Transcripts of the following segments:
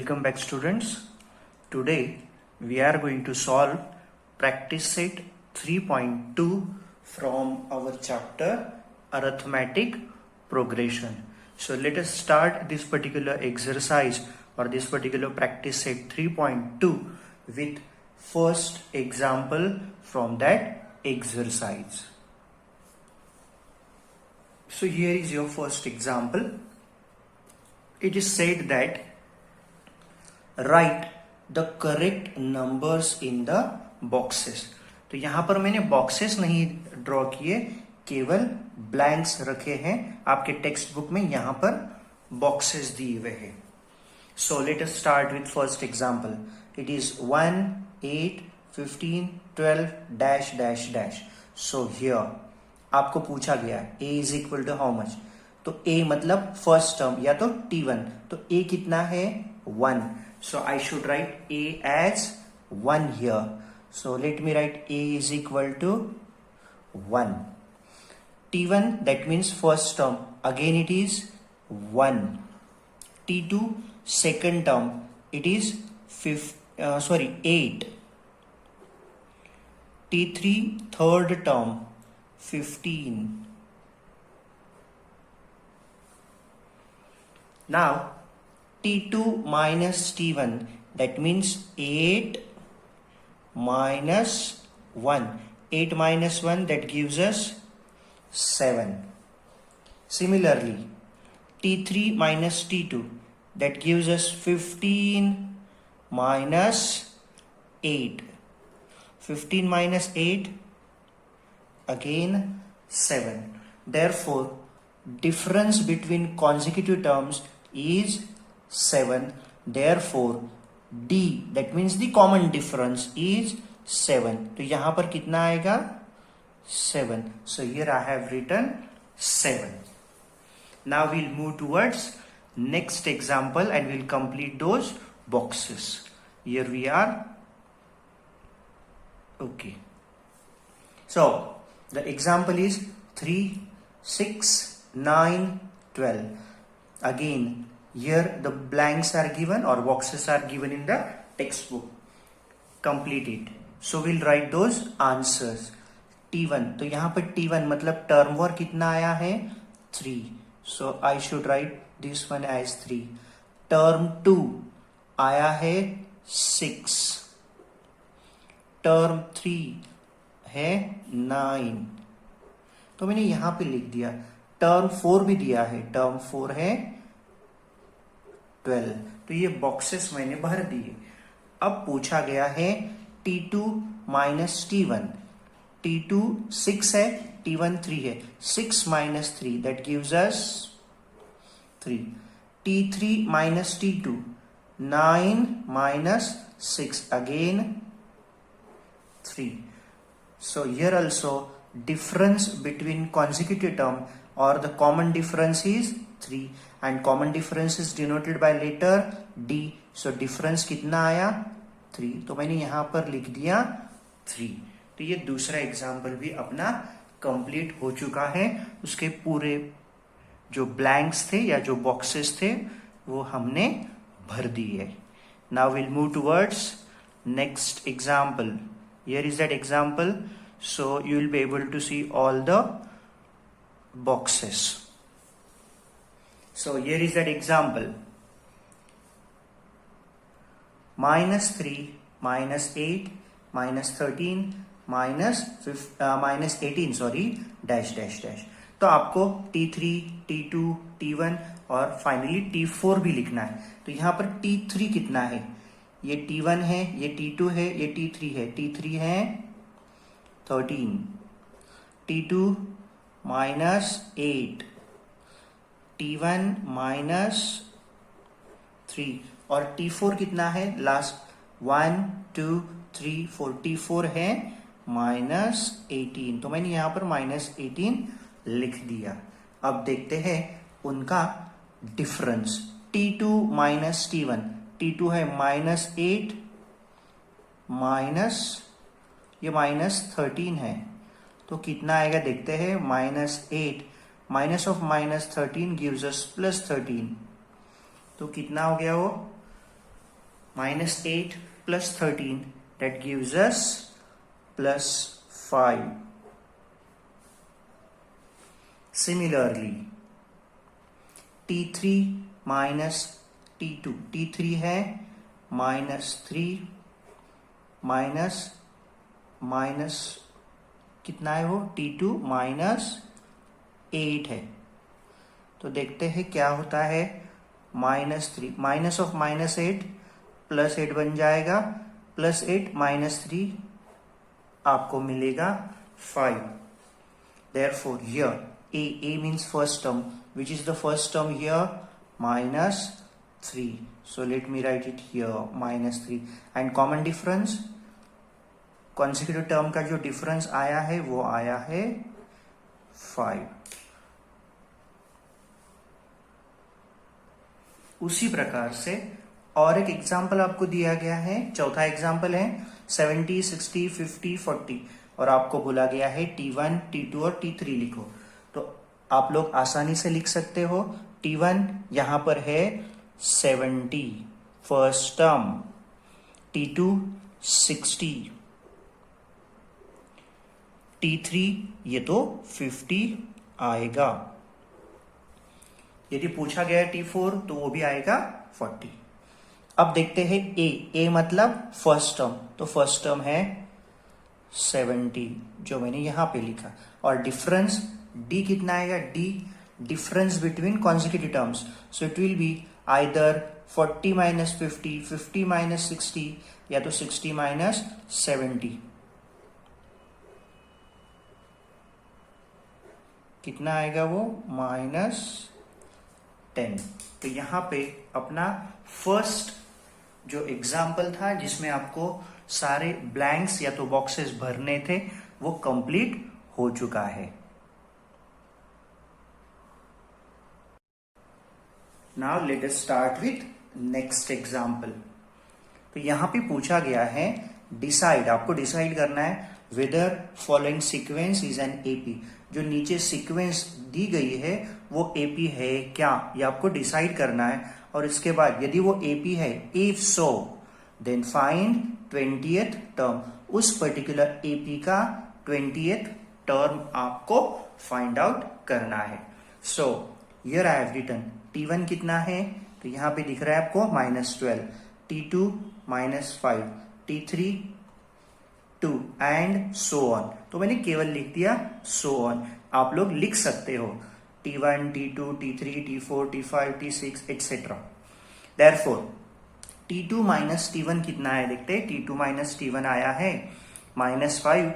Welcome back, students. Today we are going to solve practice set 3.2 from our chapter arithmetic progression. So let us start this particular exercise or this particular practice set 3.2 with first example from that exercise. So here is your first example. It is said that write the correct numbers in the boxes. तो यहाँ पर मैंने boxes नहीं draw किए, केवल blanks रखे हैं. आपके टेक्स्ट बुक में यहाँ पर बॉक्सेस दिए हुए हैं. So let us start with first example. It is 1, 8, 15, 12 dash dash dash. So here आपको पूछा गया a is equal to how much. तो a मतलब फर्स्ट टर्म या तो t1. तो a कितना है 1. So I should write a as 1 here. So let me write a is equal to 1. T1 that means first term. Again it is 1. T2 second term. It is 8. T3 third term 15. Now T2 minus T1 that means 8 minus 1. 8 minus 1 that gives us 7. Similarly T3 minus T2 that gives us 15 minus 8. 15 minus 8 again 7. Therefore difference between consecutive terms is 7. Therefore D that means the common difference is 7. तो यहां पर कितना आएगा 7. So here I have written 7. Now we'll move towards next example and we'll complete those boxes. Here we are. Okay. So the example is 3, 6, 9, 12. Again here the blanks are given or boxes are given in the textbook. Complete it. So we'll write those answers. T1 तो यहाँ पर T1 मतलब term work कितना आया है 3. So I should write this one as 3. Term 2 आया है 6. Term 3 है 9. तो मैंने यहाँ पे लिख दिया. टर्म 4 भी दिया है. टर्म 4 है 12. तो ये बॉक्सेस मैंने भर दिए. अब पूछा गया है T2 माइनस T1. T2 6 है, T1 3 है. 6 minus 3 that gives us 3. T3 minus T2 9 minus 6 again 3. So here also difference between consecutive term or the common difference is 3 and common difference is denoted by letter D. So difference कितना आया 3. तो मैंने यहां पर लिख दिया 3. तो ये दूसरा एग्जाम्पल भी अपना कंप्लीट हो चुका है. उसके पूरे जो ब्लैंक्स थे या जो बॉक्सेस थे वो हमने भर दिए. Now will move towards next example. Here is that example. So you will be able to see all the boxes. So here is that example. Minus 3, minus 8, minus 13, minus 18, dash dash dash. तो आपको T3, T2, T1 और finally T4 भी लिखना है. तो यहाँ पर T3 कितना है? ये T1 है, ये T2 है, ये T3 है. T3 है 13. T2 minus 8. T1 minus 3 और T4 कितना है लास्ट 1, 2, 3, 4. T4 है minus 18. तो मैंने यहां पर minus 18 लिख दिया. अब देखते हैं उनका difference. T2 minus T1. T2 है minus 8 माइनस ये माइनस 13 है. तो कितना आएगा देखते हैं. Minus 8 minus of minus 13 gives us plus 13. तो कितना हो गया वो -8 plus 13, that gives us +5. Similarly, T3 minus T2, T3 है -3 माइनस कितना है वो, T2 -8 है। तो देखते हैं क्या होता है, -3 माइनस ऑफ -8 +8 बन जाएगा, +8 -3 आपको मिलेगा 5. Therefore here A means first term, which is the first term here, -3. So let me write it here, -3. And common difference, consecutive term का जो difference आया है वो आया है 5. उसी प्रकार से और एक एग्जाम्पल आपको दिया गया है, चौथा एग्जाम्पल है 70, 60, 50, 40 और आपको बोला गया है T1, T2 और T3 लिखो। तो आप लोग आसानी से लिख सकते हो। T1 यहां पर है 70 फर्स्ट टर्म, T2 60, T3 ये तो 50 आएगा। यदि पूछा गया है T4 तो वो भी आएगा 40। अब देखते हैं A मतलब फर्स्ट टर्म, तो फर्स्ट टर्म है 70 जो मैंने यहां पे लिखा, और डिफरेंस D कितना आएगा, D difference between consecutive terms, so it will be either 40 minus 50, 50 minus 60 या तो 60 minus 70। कितना आएगा वो, -10। तो यहां पे अपना फर्स्ट जो एग्जाम्पल था जिसमें आपको सारे ब्लैंक्स या तो बॉक्सेस भरने थे वो कंप्लीट हो चुका है। Now let us start with next example. तो यहां पे पूछा गया है डिसाइड, आपको डिसाइड करना है weather following sequence is an AP. जो नीचे सीक्वेंस दी गई है वो एपी है क्या, ये आपको डिसाइड करना है। और इसके बाद यदि वो एपी है, if so then find 20th term. उस पर्टिकुलर एपी का 20th टर्म आपको फाइंड आउट करना है। So here I have written T1 कितना है, तो यहां पे दिख रहा है आपको -12, T2 -5, T3 2 and so on. तो मैंने केवल लिख दिया सो ऑन, आप लोग लिख सकते हो T1, T2, T3, T4, T5, T6 etc. Therefore T2 minus T1 कितना है देखते हैं। T2 minus T1 आया है -5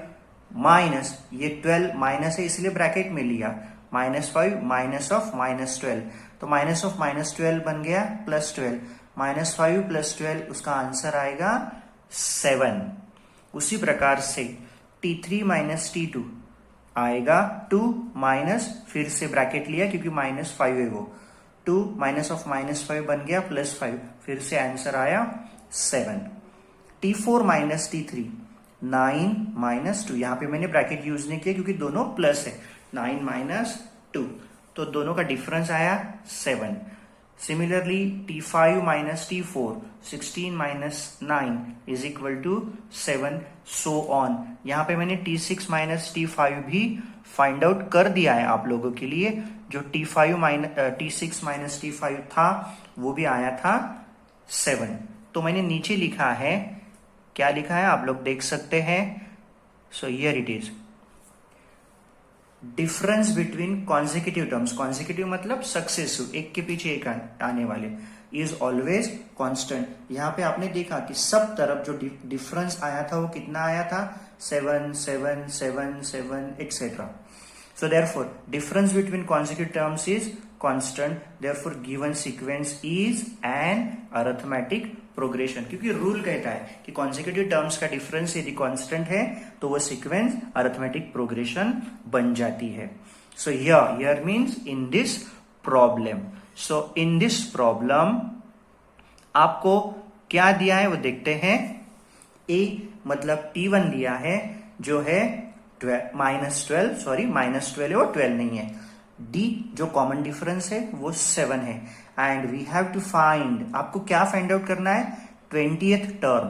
माइनस ये 12 माइनस है इसलिए ब्रैकेट में लिया, -5 माइनस ऑफ -12, तो माइनस ऑफ -12 बन गया +12, -5 + 12 उसका आंसर आएगा 7। उसी प्रकार से T3 minus T2 आएगा 2 माइनस, फिर से ब्रैकेट लिया क्योंकि -5 है वो, 2 माइनस ऑफ -5 बन गया +5, फिर से आंसर आया 7। T4 minus T3 9 minus 2, यहां पे मैंने ब्रैकेट यूज नहीं किया क्योंकि दोनों प्लस है, 9 minus 2, तो दोनों का डिफरेंस आया 7। Similarly T5 minus T4 16 minus 9 is equal to 7, so on। यहां पे मैंने T6 minus T5 भी फाइंड आउट कर दिया है आप लोगों के लिए। जो T6 minus T5 था वो भी आया था 7। तो मैंने नीचे लिखा है, क्या लिखा है आप लोग देख सकते हैं। So here it is, difference between consecutive terms, consecutive मतलब सक्सेसिव, एक के पीछे एक आने वाले, इज ऑलवेज कांस्टेंट। यहां पे आपने देखा कि सब तरफ जो डिफरेंस आया था वो कितना आया था, 7 7 7 7 etcetera. So therefore difference between consecutive terms is constant, therefore given sequence is N arithmetic progression, क्योंकि रूल कहता है कि कॉन्जिक्यूटिव टर्म्स का डिफरेंस यदि कांस्टेंट है तो वो सीक्वेंस अरिथमेटिक प्रोग्रेशन बन जाती है। So here means in this problem. So in this problem आपको क्या दिया है वो देखते हैं। ए मतलब T1 दिया है जो है -12 है वो 12 नहीं है। D जो कॉमन डिफरेंस है वो 7 है, and we have to find, आपको क्या फाइंड आउट करना है, 20th टर्म।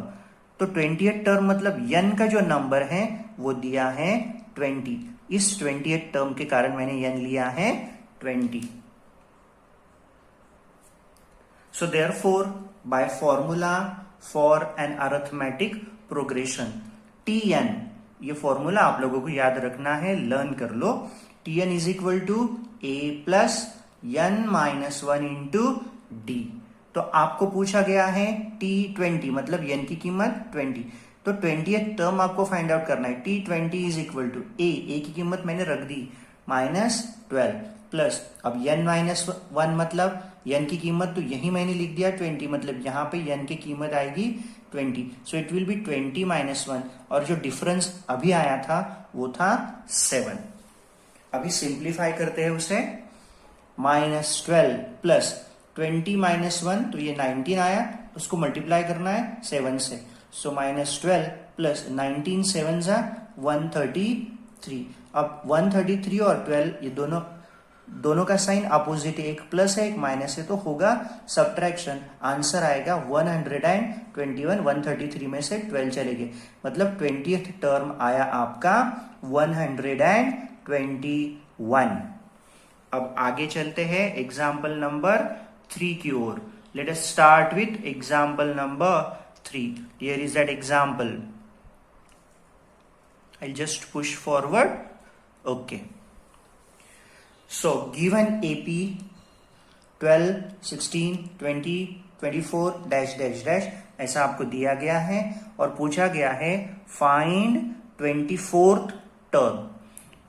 तो 20th टर्म मतलब n का जो नंबर है वो दिया है 20। इस 20th टर्म के कारण मैंने n लिया है 20। So therefore, by formula for an arithmetic progression, Tn, ये फॉर्मूला आप लोगों को याद रखना है, लर्न कर लो। Tn is equal to a plus n minus 1 into d. तो आपको पूछा गया है T20 मतलब n की कीमत 20। तो 20th टर्म आपको फाइंड आउट करना है। T20 is equal to a की कीमत मैंने रख दी माइनस 12 प्लस, अब n माइनस 1 मतलब n की कीमत तो यही मैंने लिख दिया 20, मतलब यहाँ पे n की कीमत आएगी 20। So it will be 20 minus 1, और जो डिफरेंस अभी आया था वो था 7। अभी सिंप्लीफाई करते हैं उसे। माइनस 12 प्लस 20 माइनस 1 तो ये 19 आया, उसको मल्टीप्लाई करना है 7 से। सो माइनस 12 प्लस 19 7 जा 133। अब 133 और 12 ये दोनों का साइन अपोजिट है, एक प्लस है एक माइनस है, तो होगा सब्ट्रैक्शन। आंसर आएगा 121। 133 में से 12 चले गए, मतलब 20th टर्म आया आपका 121। अब आगे चलते हैं एग्जाम्पल नंबर 3 की ओर। Let us start with example number 3। Here is that example. I just push forward. Okay, so given AP 12, 16, 20, 24 dash dash dash ऐसा आपको दिया गया है और पूछा गया है फाइंड 24th टर्म।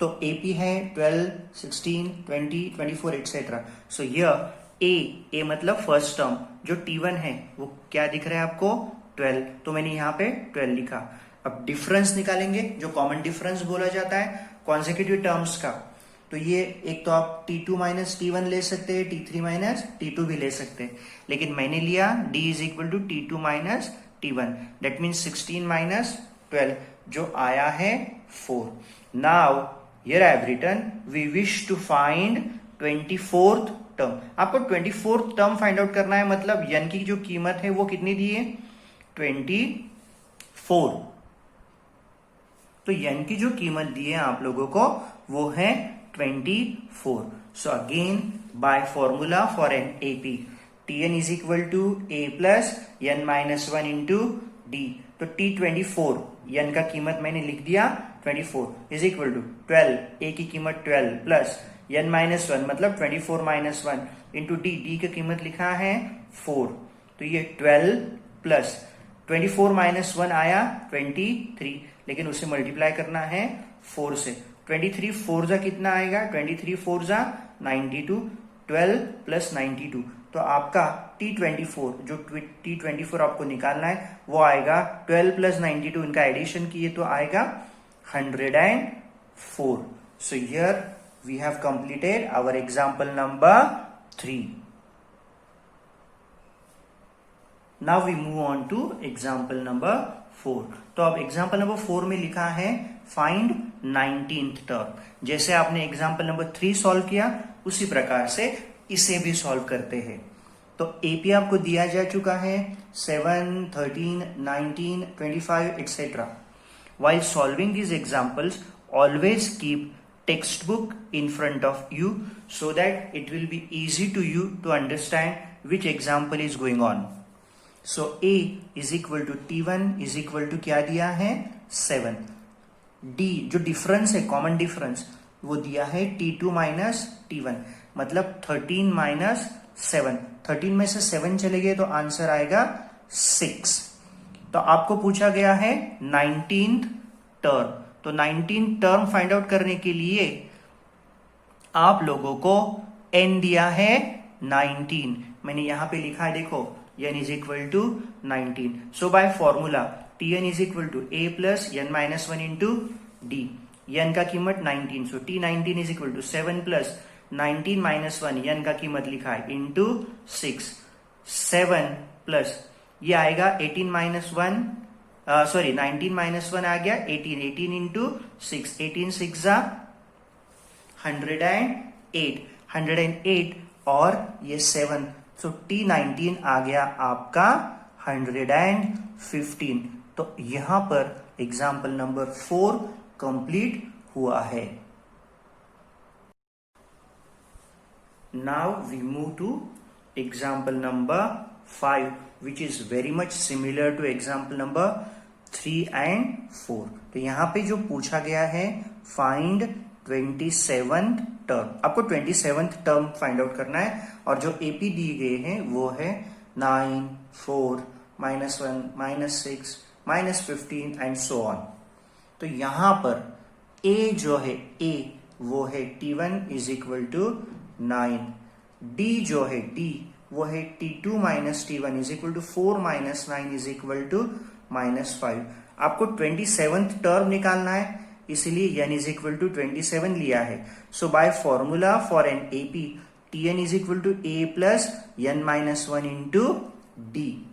तो AP है 12, 16, 20, 24 एक्सेट्रा। सो ये A मतलब फर्स्ट टर्म जो T1 है वो क्या दिख रहा है आपको 12, तो मैंने यहाँ पे 12 लिखा। अब डिफरेंस निकालेंगे, जो कॉमन डिफरेंस बोला जाता है कॉन्सेक्यूटिव टर्म्स का। तो ये एक तो आप T2 माइनस T1 ले सकते हैं, T3 माइनस T2 भी ले सकते हैं, लेकिन मैंने लिया D is equal to T2 minus T1। That means 16 minus 12 जो आया है 4। Now here I have written we wish to find 24th term. आपको 24th टर्म फाइंड आउट करना है, मतलब n की जो कीमत है वो कितनी दी है 24। तो n की जो कीमत दी है आप लोगों को वो है 24। So again by formula for an AP, Tn is equal to a plus n minus 1 into d। तो T24 n का कीमत मैंने लिख दिया 24 इज इक्वल टू 12, a की कीमत 12 प्लस n माइनस 1 मतलब 24 माइनस 1 इंटू डी की कीमत लिखा है 4। तो ये 12 प्लस 24 माइनस 1 आया 23, लेकिन उसे मल्टीप्लाई करना है 4 से। 23 4 जा कितना आएगा 23 4 जा 92, 12 प्लस 92। तो आपका T24 जो T24 आपको निकालना है वो आएगा 12 प्लस 92, इनका एडिशन किए तो आएगा 104। So here we have completed our example number 3। Now we move on to example number 4। तो अब एग्जाम्पल नंबर 4 में लिखा है फाइंड 19th टर्म। जैसे आपने एग्जाम्पल नंबर 3 सॉल्व किया उसी प्रकार से इसे भी सॉल्व करते हैं। तो एपी आपको दिया जा चुका है 7, 13, 19, 25 etcetera. While solving these examples, always keep textbook in front of you so that it will be easy to you to understand which example is going on. So A is equal to T1 is equal to क्या दिया है 7। D जो difference है common difference वो दिया है T2 minus T1, मतलब 13 minus 7। 13 में से 7 चले गए तो आंसर आएगा 6। तो आपको पूछा गया है 19th टर्म। तो 19th टर्म फाइंड आउट करने के लिए आप लोगों को n दिया है 19। मैंने यहां पे लिखा है देखो n is equal to 19। So by formula Tn is equal to a plus n minus 1 into d. n का कीमत 19, so T19 is equal to 7 plus 19 minus 1 n का कीमत लिखा है इंटू 6। 7 प्लस ये आएगा 18 माइनस 1 सॉरी 19 माइनस 1 आ गया 18, 18 into 6, 18 6 जा 108, 108 और ये 7, सो T19 आ गया आपका 115। तो यहां पर एग्जाम्पल नंबर 4 कंप्लीट हुआ है। Now we move to example number 5 which is very much similar to example number 3 and 4। तो यहां पे जो पूछा गया है फाइंड 27th टर्म, आपको 27th टर्म फाइंड आउट करना है और जो एपी दिए गए हैं वो है 9, 4, -1, -6, -15 एंड सो ऑन। तो यहां पर ए जो है ए वो है T1 is equal to 9, D जो है डी वो है T2 minus T1 is equal to 4 minus 9 is equal to -5। आपको 27th टर्म निकालना है, इसीलिए n इज इक्वल टू 27 लिया है। So by formula for N AP Tn is equal to a plus n minus 1 into d.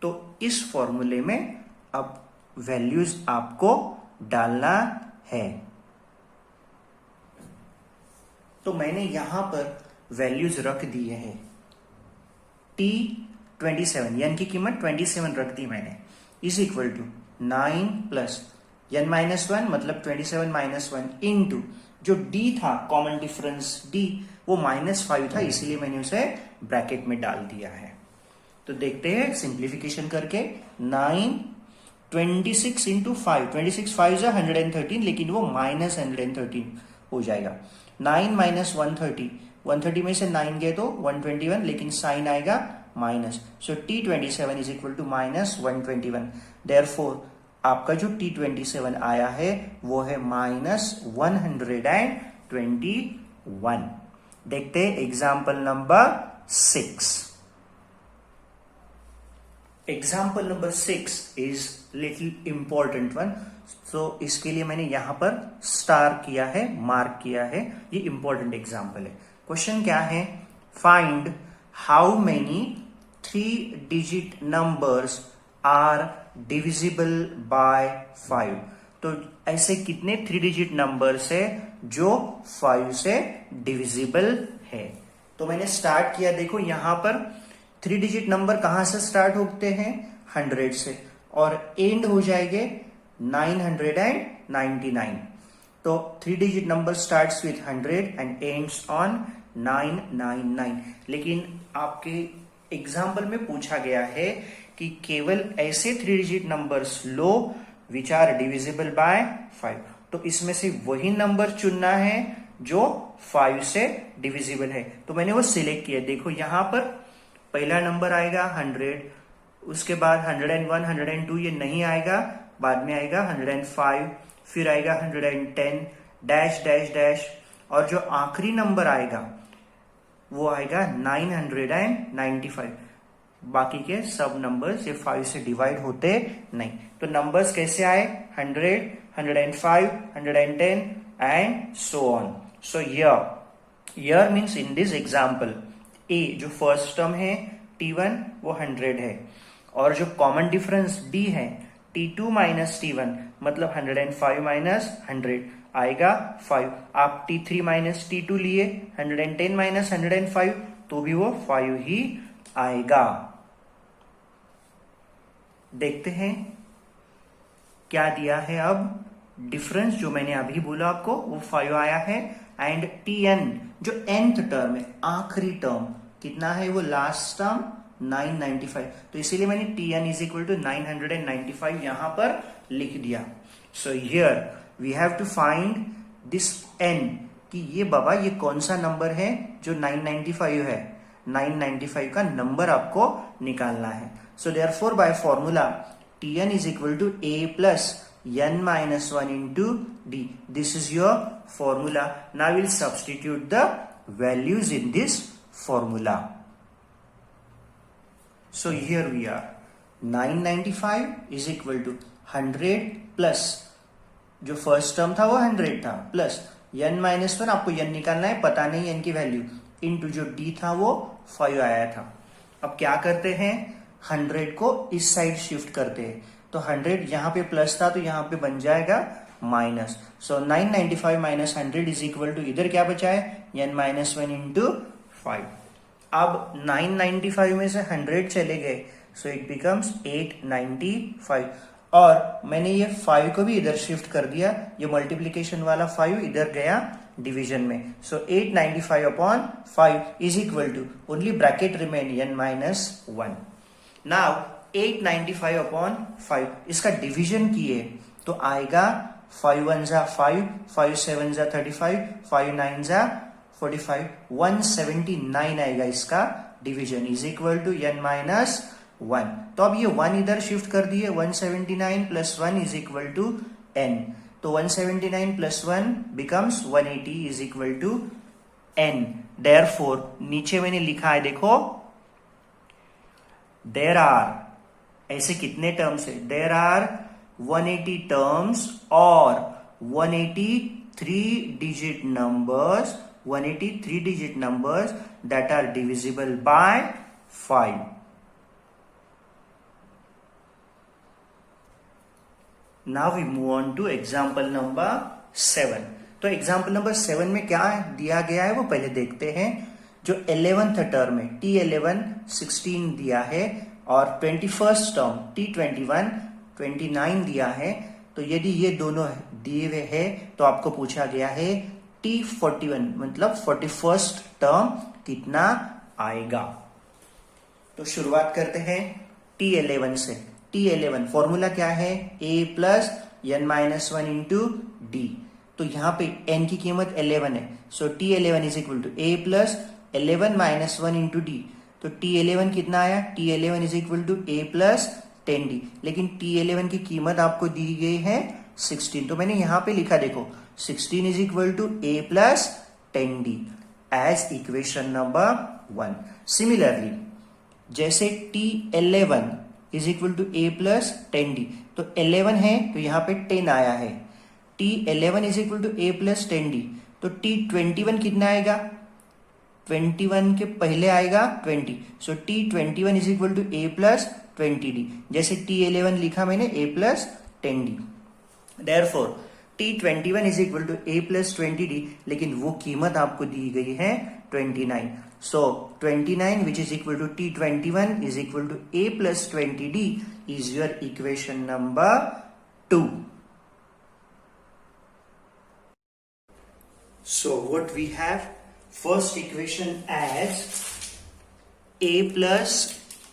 तो इस फॉर्मूले में अब वैल्यूज आपको डालना है। तो मैंने यहां पर वैल्यूज रख दिए हैं। T27 n की कीमत 27 रख दी मैंने, is equal to 9 plus n minus 1 मतलब 27 माइनस 1 इंटू जो d था कॉमन डिफरेंस d वो -5 था, इसीलिए मैंने उसे ब्रैकेट में डाल दिया है। तो देखते हैं सिंप्लीफिकेशन करके। 9 26 इंटू 5, 26 5 जा 113, लेकिन वो -113 हो जाएगा। 9 माइनस 130, 130 में से 9 गए तो 121, लेकिन साइन आएगा minus. So T27 is equal to -121। Therefore आपका जो T27 आया है वो है -121। देखते हैं example number 6। Example number 6 is little important one. तो इसके लिए मैंने यहां पर स्टार किया है, मार्क किया है। ये इंपॉर्टेंट एग्जाम्पल है। क्वेश्चन क्या है? Find how many 3 digit numbers are divisible by 5। तो ऐसे कितने 3 डिजिट नंबर्स है जो 5 से डिविजिबल है? तो मैंने स्टार्ट किया, देखो यहां पर 3 डिजिट नंबर कहां से स्टार्ट होते हैं? 100 से, और एंड हो जाएंगे 999। तो 3 digit number starts with 100 and ends on 999। लेकिन आपके एग्जाम्पल में पूछा गया है कि केवल ऐसे 3 डिजिट नंबर्स लो विच आर डिविजिबल बाय 5। तो इसमें से वही नंबर चुनना है जो 5 से डिविजिबल है। तो मैंने वो सिलेक्ट किया। देखो यहां पर पहला नंबर आएगा 100, उसके बाद 101, 102 ये नहीं आएगा, बाद में आएगा 105, फिर आएगा 110 डैश डैश डैश, और जो आखिरी नंबर आएगा वो आएगा 995। बाकी के सब नंबर्स ये 5 से डिवाइड होते नहीं। तो नंबर्स कैसे आए? 100, 105, 110 एंड सो ऑन। सो यर means in this example a जो फर्स्ट टर्म है T1 वो 100 है, और जो कॉमन डिफरेंस D है T2 माइनस T1 मतलब 105 माइनस 100 आएगा 5। आप T3 माइनस T2 लिए 110 माइनस 105 तो भी वो 5 ही आएगा। देखते हैं क्या दिया है। अब डिफरेंस जो मैंने अभी बोला आपको वो 5 आया है, एंड Tn जो nth टर्म है, आखिरी टर्म कितना है? वो लास्ट टर्म 995। तो इसीलिए मैंने Tn इज इक्वल टू 995 यहां पर लिख दिया। So here we have to find this n कि ये बाबा ये कौन सा नंबर है जो 995 है। 995 का नंबर आपको निकालना है। So therefore by formula Tn is equal to a plus n minus 1 into d. This is your formula. Now we'll substitute the values in this formula. So here we are. 995 is equal to 100 plus जो first term था वो 100 था, plus n minus 1 आपको n निकालना है, पता नहीं n की वैल्यू, इंटू जो d था वो 5 आया था। अब क्या करते हैं? 100 को इस साइड शिफ्ट करते हैं। तो 100 यहाँ पे प्लस था तो यहाँ पे बन जाएगा minus. So 995 minus 100 is equal to, इधर क्या बचा है? n minus 1 into 5। अब 995 में से 100 चले गए, सो इट बिकम्स 895। और मैंने ये 5 को भी इधर शिफ्ट कर दिया, ये मल्टीप्लीकेशन वाला 5 इधर गया डिवीजन में। So 895 upon 5 is equal to, only bracket remain n-1। Now 895 upon 5 इसका डिवीजन किए तो आएगा 5 1 जा 5, 5 7 जा 35, 5 9 जा 45, 179 आएगा इसका division, is equal to n-1। तो अब ये 1 इधर शिफ्ट कर दिए, 179 plus 1 is equal to n। तो 179 plus 1 becomes 180 is equal to n। Therefore नीचे मैंने लिखा है देखो, देयर आर, ऐसे कितने टर्म्स है, देयर आर 180 टर्म्स और 183 digit numbers, 183 digit numbers that are divisible by 5. Now we move on to example number 7. तो example number 7 में क्या दिया गया है वो पहले देखते हैं। जो 11th टर्म है T11 16 दिया है और 21st टर्म T21 29 दिया है। तो यदि ये दोनों दिए हुए हैं तो आपको पूछा गया है T41 मतलब 41st टर्म कितना आएगा। तो शुरुआत करते हैं T11 से। T11 फॉर्मूला क्या है, a plus n-1 into d. तो यहां पे n की कीमत 11 है, so T11 is equal to a plus 11 minus 1 into d. तो T11 कितना आया, T11 is equal to a plus 10d। लेकिन T11 की कीमत आपको दी गई है 16, तो मैंने यहां पे लिखा देखो 16 is equal to a plus 10d as equation number 1. Similarly, जैसे T11 is equal to a plus 10d, तो 11 है तो यहाँ पे 10 आया है। T11 is equal to a plus 10d, तो T21 कितना आएगा, 21 के पहले आएगा 20, सो T21 is equal to a plus 20d। जैसे T11 लिखा मैंने a plus 10d। Therefore T21 is equal to a plus 20d, लेकिन वो कीमत आपको दी गई है 29। So 29 which is equal to T21 is equal to a plus 20d is your equation number 2. So what we have, first equation as a plus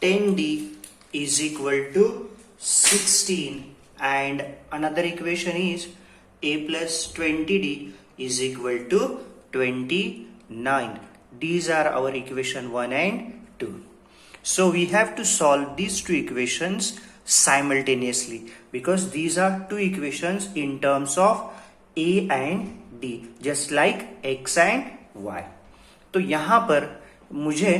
10d is equal to 16 and another equation is a plus 20d is equal to 29. These are our equation 1 and 2. So we have to solve these two equations simultaneously because these are two equations in terms of a and d, just like x and y. तो यहां पर मुझे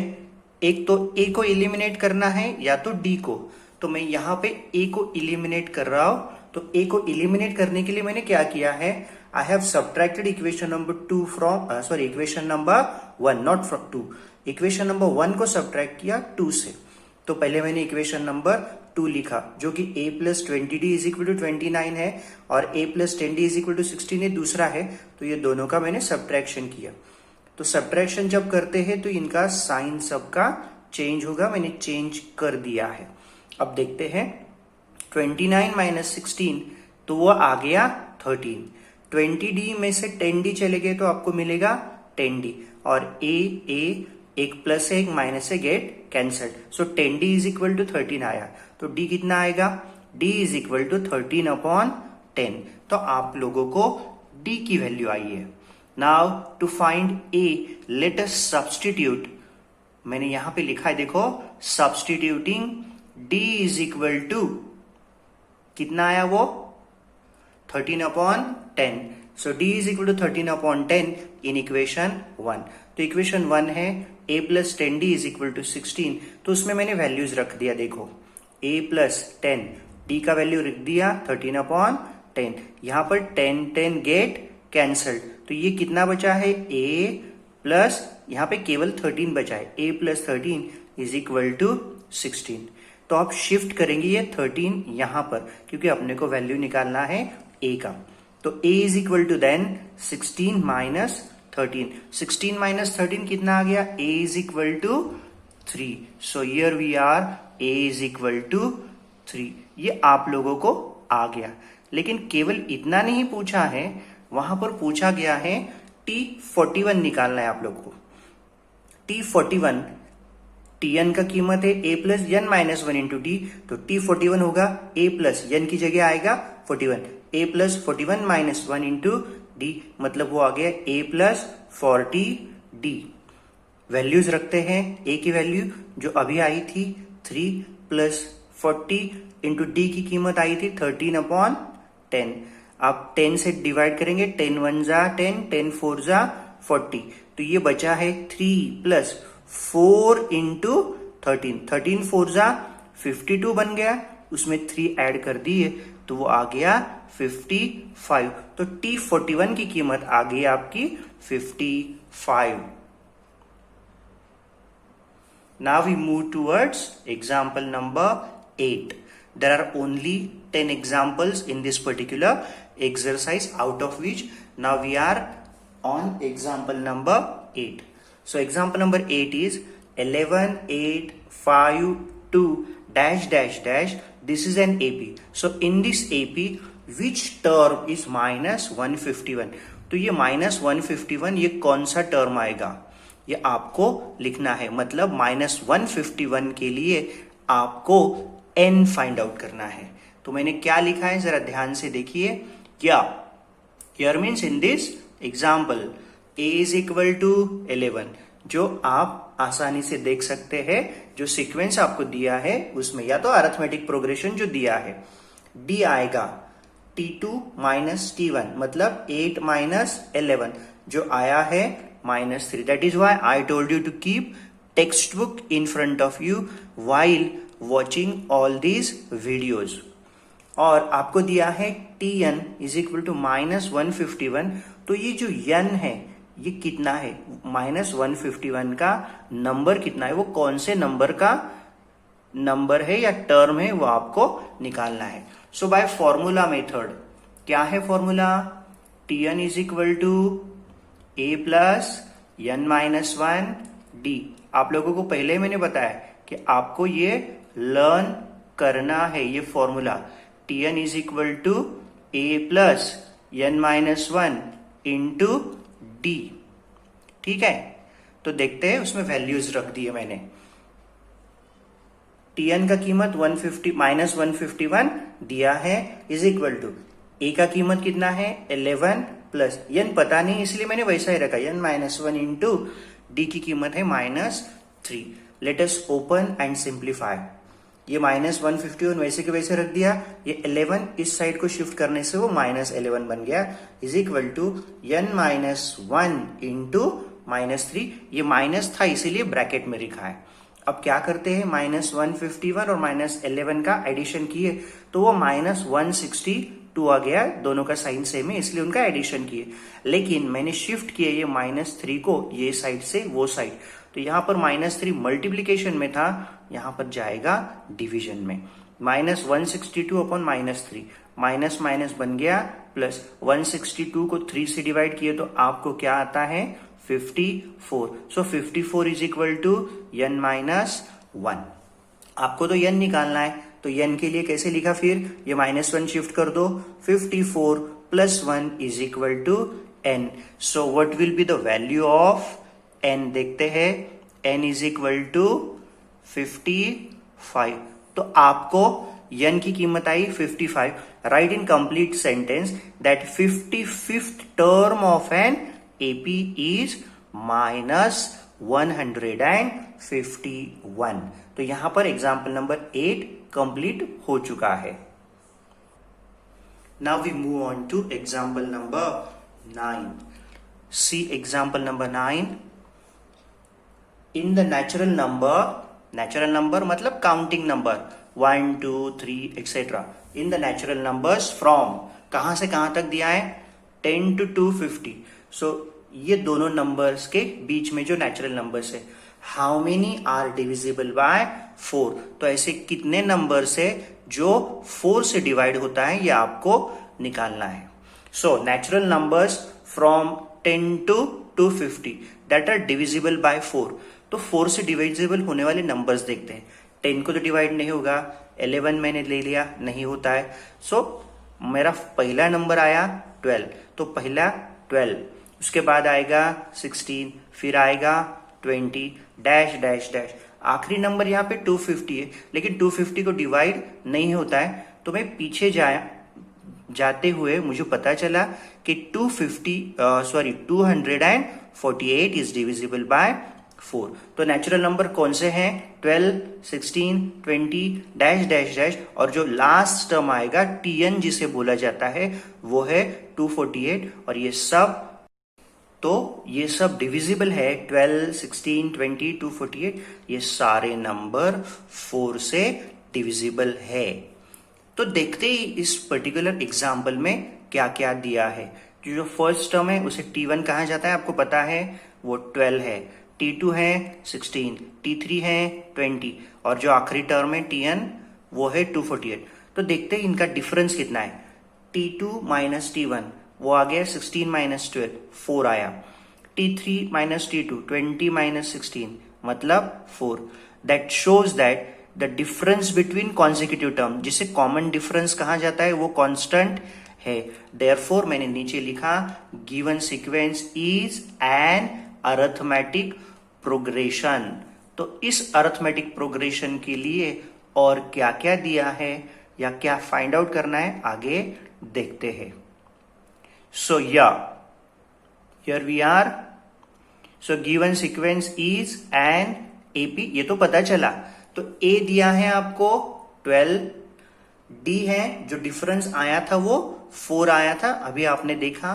एक तो a को eliminate करना है या तो d को, तो मैं यहां पे a को एलिमिनेट कर रहा हूं। तो a को एलिमिनेट करने के लिए मैंने क्या किया है, I have subtracted equation number 2 from equation number 1 not from 2, equation number 1 को सब्ट्रैक्ट किया 2 से। तो पहले मैंने इक्वेशन नंबर 2 लिखा जो कि a plus 20d is equal to 29 है और a plus 10d is equal to 16 दूसरा है। तो ये दोनों का मैंने सब्ट्रैक्शन किया। तो सब्ट्रैक्शन जब करते हैं तो इनका साइन सबका चेंज होगा, मैंने चेंज कर दिया है। अब देखते हैं 29 माइनस 16 तो वो आ गया 13। 20d में से 10d चले गए तो आपको मिलेगा 10d और a एक प्लस है एक माइनस है, get cancelled. So 10d is equal to 13 आया। तो d कितना आएगा, d is equal to 13 upon 10। तो आप लोगों को d की वैल्यू आई है। Now to find a let us substitute, मैंने यहां पे लिखा है देखो substituting d is equal to कितना आया वो 13 upon 10। So d is equal to 13 upon 10 in equation 1। तो इक्वेशन 1 है a plus 10d is equal to 16, तो उसमें मैंने वैल्यूज रख दिया देखो a प्लस 10, d का वैल्यू रख दिया 13 अपॉन 10, यहां पर 10 गेट कैंसल्ड। तो ये कितना बचा है a प्लस, यहां पे केवल 13 बचा है, a plus 13 is equal to 16। तो आप शिफ्ट करेंगे ये 13 यहां पर क्योंकि अपने को वैल्यू निकालना है a का। तो a is equal to then 16 minus 13, 16 minus 13 कितना आ गया, a is equal to 3. So here we are, a is equal to 3. ये आप लोगों को आ गया, लेकिन केवल इतना नहीं पूछा है, वहां पर पूछा गया है T41 निकालना है आप लोगों को. T41, Tn का कीमत है a plus n minus 1 into T, तो T41 होगा a प्लस n की जगह आएगा 41, a plus 41 minus 1 into D, मतलब वो आ गया a प्लस 40d. वैल्यूज रखते हैं, a की वैल्यू जो अभी आई थी 3 प्लस 40 इंटू डी की कीमत आई थी 13/10. आप 10 से डिवाइड करेंगे, 10 1 जा 10, 10 4 जा 40, तो ये बचा है 3 प्लस 4 इंटू 13, 13 4 जा 52 बन गया, उसमें 3 ऐड कर दिए तो वो आ गया 55. तो T41 की कीमत आ गई आपकी 55. Now we move towards example number 8. There are only 10 examples in this particular exercise, out of which now we are on example number 8. So example number 8 is 11, 8, 5, 2, dash, dash, dash. This is an AP. So in this AP, which term is minus 151? तो ये minus 151, ये कौन सा term आएगा, ये आपको लिखना है. मतलब माइनस 151 के लिए आपको n फाइंड आउट करना है. तो मैंने क्या लिखा है जरा ध्यान से देखिए. क्या here means in this example a is equal to 11, जो आप आसानी से देख सकते हैं, जो सीक्वेंस आपको दिया है उसमें या तो अरिथमेटिक प्रोग्रेशन जो दिया है, d आएगा T2 माइनस T1, मतलब 8 माइनस 11 जो आया है -3. That is why I told you to keep textbook in front of you while watching all these videos. और आपको दिया है Tn is equal to -151. तो ये जो n है ये कितना है, -151 का नंबर कितना है, वो कौन से नंबर का नंबर है या टर्म है, वो आपको निकालना है. सो बाय फॉर्मूला मेथड, क्या है formula, Tn is equal to a plus n minus 1 D. आप लोगों को पहले मैंने बताया कि आपको ये लर्न करना है, ये formula Tn is equal to a plus n minus 1 into d. ठीक है, तो देखते हैं, उसमें वैल्यूज रख दिए मैंने. Tn का कीमत 150 माइनस 151 दिया है, इज इक्वल टू a का कीमत कितना है 11 प्लस n पता नहीं इसलिए मैंने वैसा ही रखा, n माइनस 1 इंटू डी की कीमत है -3. Let us open and simplify. ये -151 वैसे के वैसे रख दिया, ये 11 इस साइड को शिफ्ट करने से वो -11 बन गया, is equal to n minus 1 into -3. ये माइनस था इसीलिए ब्रैकेट में लिखा है. अब क्या करते हैं, -151 और -11 का एडिशन किए तो वो -162 आ गया. दोनों का साइन सेम है इसलिए उनका एडिशन किए, लेकिन मैंने शिफ्ट किए ये -3 को ये साइड से वो साइड, तो यहाँ पर -3 मल्टीप्लीकेशन में था, यहाँ पर जाएगा डिवीजन में. -162 अपॉन -3, माइनस माइनस बन गया प्लस. 162 को 3 से डिवाइड किए तो आपको क्या आता है 54. So 54 is equal to n minus 1. आपको तो n निकालना है, तो n के लिए कैसे लिखा, फिर ये -1 शिफ्ट कर दो, 54 plus 1 is equal to n. So what will be the value of n, देखते हैं. n is equal to 55. तो आपको n की कीमत आई 55. Right in complete sentence that 55th term of an AP is -151. तो यहां पर एग्जाम्पल नंबर 8 कंप्लीट हो चुका है. Now we move on to example number 9. See example number 9. In the natural number मतलब counting number 1 2 3 etcetera. In the natural numbers from, कहां से कहां तक दिया है 10 to 250. सो ये दोनों नंबर्स के बीच में जो नेचुरल नंबर्स है, how many are divisible by 4. तो ऐसे कितने नंबर्स है जो 4 से डिवाइड होता है, ये आपको निकालना है. So natural numbers from 10 to 250 that are divisible by 4. तो 4 से डिवाइजेबल होने वाले नंबर्स देखते हैं। 10 को तो डिवाइड नहीं होगा, 11 मैंने ले लिया, नहीं होता है। सो मेरा पहला नंबर आया 12, तो पहला 12, उसके बाद आएगा 16, फिर आएगा 20 डैश डैश डैश, आखिरी नंबर यहाँ पे 250 है, लेकिन 250 को डिवाइड नहीं होता है। तो मैं पीछे जाते हुए मुझे पता चला कि 248 इज डिविजिबल बाय 4। तो नेचुरल नंबर कौन से हैं? 12, 16, 20 डैश डैश डैश, और जो लास्ट टर्म आएगा tn जिसे बोला जाता है वो है 248। और ये सब डिविजिबल है 12, 16, 20, 248, ये सारे नंबर 4 से डिविजिबल है। तो देखते ही इस पर्टिकुलर एग्जाम्पल में क्या क्या दिया है। जो फर्स्ट टर्म है उसे t1 कहा जाता है, आपको पता है, वो 12 है। t2 है 16, t3 है 20, और जो आखिरी टर्म है tn वो है 248। तो देखते ही इनका डिफरेंस कितना है। t2 माइनस t1 वो आ गया 16 माइनस 12, 4 आया। t3 माइनस t2 20 माइनस 16 मतलब 4। That shows that the difference between consecutive term, जिसे कॉमन डिफरेंस कहा जाता है, वो कांस्टेंट है। देयरफॉर मैंने नीचे लिखा given sequence is N arithmetic progression. तो इस अरिथमेटिक प्रोग्रेशन के लिए और क्या क्या दिया है या क्या फाइंड आउट करना है आगे देखते हैं। So here we are. So given sequence is an AP, ये तो पता चला। तो ए दिया है आपको 12, डी है जो डिफरेंस आया था वो 4 आया था, अभी आपने देखा।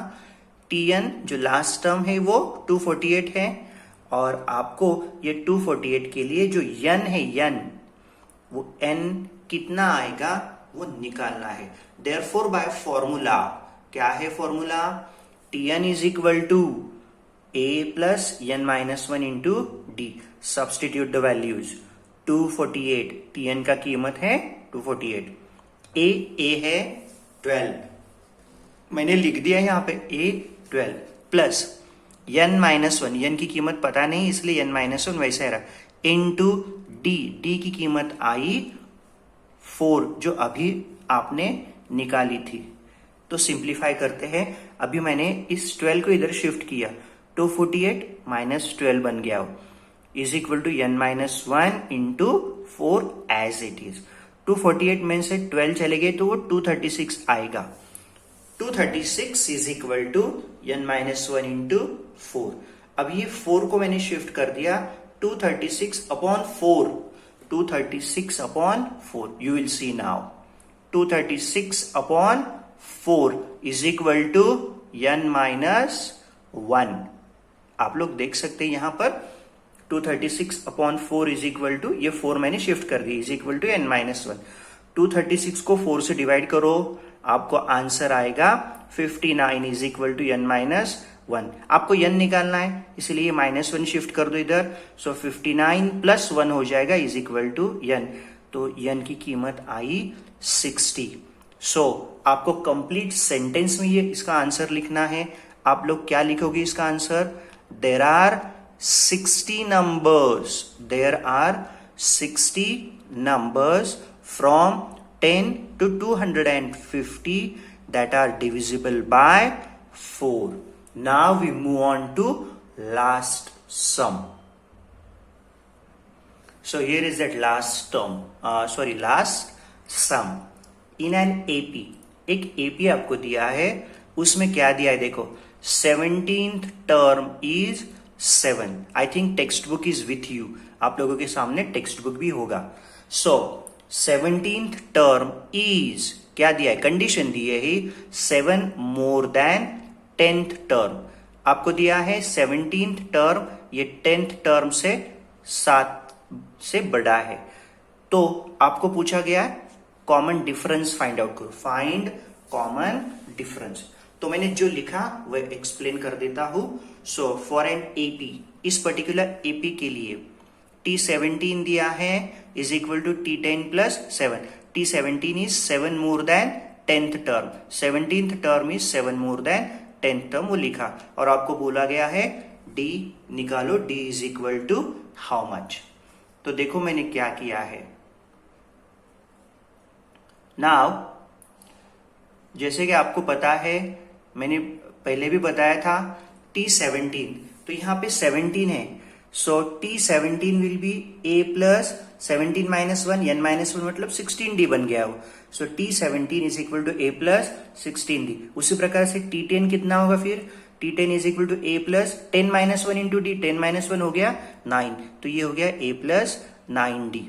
टीएन जो लास्ट टर्म है वो 248 है, और आपको ये 248 के लिए जो यन है, यन वो एन कितना आएगा वो निकालना है। देयरफॉर बाय फॉर्मूला, क्या है formula? Tn is equal to a plus n minus 1 into d. Substitute the values. 248 tn का कीमत है 248, ए है 12, मैंने लिख दिया यहां पे a 12 plus n minus 1, n की कीमत पता नहीं इसलिए n माइनस 1 वैसे रहा, इनटू डी की कीमत आई 4 जो अभी आपने निकाली थी। तो सिंप्लीफाई करते हैं। अभी मैंने इस 12 को इधर शिफ्ट किया, 248 माइनस 12 बन गया हो, is equal to n minus 1 into 4 as it is. 248 में से 12 चले गए तो वो 236 आएगा। 236 is equal to n minus 1 into 4। अब ये 4 को मैंने शिफ्ट कर दिया 236 upon 4, 236 upon 4, you will see now. 236 upon 4 is equal to n minus 1। आप लोग देख सकते हैं यहां पर 236 अपॉन 4 इज इक्वल टू, ये 4 मैंने शिफ्ट कर दी, is equal to n minus 1। 236 को 4 से डिवाइड करो, आपको आंसर आएगा 59 is equal to n minus 1। आपको n निकालना है इसलिए माइनस 1 शिफ्ट कर दो इधर। सो 59 प्लस 1 हो जाएगा इज इक्वल टू n। तो n की कीमत आई 60। सो आपको कंप्लीट सेंटेंस में ये इसका आंसर लिखना है। आप लोग क्या लिखोगे इसका answer? There are 60 numbers. There are 60 numbers from 10 to 250 that are divisible by 4. Now we move on to last sum. So here is that last term. Last sum. In an AP, एक AP आपको दिया है, उसमें क्या दिया है देखो, 17th term is 7। I think text book is with you, आप लोगों के सामने टेक्स्ट बुक भी होगा। सो 17th टर्म इज, क्या दिया है, कंडीशन दी है ही 7 मोर देन 10th टर्म। आपको दिया है 17th टर्म ये 10th टर्म से 7 से बड़ा है। तो आपको पूछा गया है कॉमन डिफरेंस फाइंड आउट करो, फाइंड कॉमन डिफरेंस। तो मैंने जो लिखा वह एक्सप्लेन कर देता हूं। सो फॉर एन एपी, इस पर्टिकुलर एपी के लिए T17 दिया है is equal to T10 plus 7। T17 is 7 more than 10th term, 17th term is 7 more than 10th term, वो लिखा। और आपको बोला गया है डी निकालो, d is equal to how much. तो देखो मैंने क्या किया है। नाउ जैसे कि आपको पता है, मैंने पहले भी बताया था, T17, तो यहां पे 17 है, so T17 will be a plus 17 minus 1, n minus 1 मतलब 16D बन गया वो। So T17 is equal to a plus 16D। उसी प्रकार से T10 कितना होगा फिर, T10 is equal to a plus 10 minus 1 into d, 10 minus 1 हो गया 9, तो ये हो गया a प्लस 9D।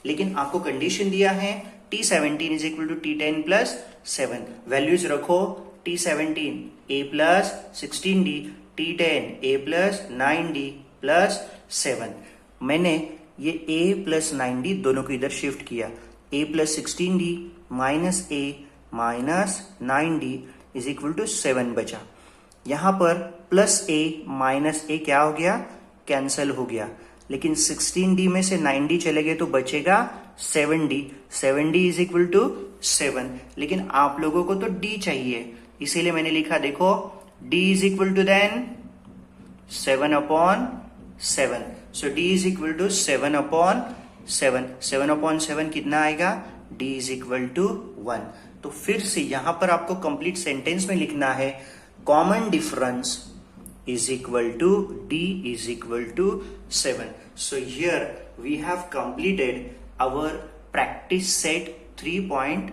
लेकिन आपको कंडीशन दिया है T17 is equal to T10 plus 7, values रखो, T17 a plus 16D, T10 a plus 9D plus 7। मैंने ये a प्लस 9D दोनों को इधर शिफ्ट किया, a plus 16D minus a minus 9D is equal to 7 बचा। यहां पर प्लस a माइनस a क्या हो गया, कैंसल हो गया, लेकिन 16D में से 9D चले गए तो बचेगा 7D, 7D is equal to 7, लेकिन आप लोगों को तो D चाहिए, इसीलिए मैंने लिखा, देखो D is equal to then 7 upon 7, so D is equal to 7 upon 7, 7 upon 7 कितना आएगा, D इज इक्वल टू 1। तो फिर से यहां पर आपको कंप्लीट सेंटेंस में लिखना है, common difference is equal to D is equal to 7. So here we have completed our practice set 3.0.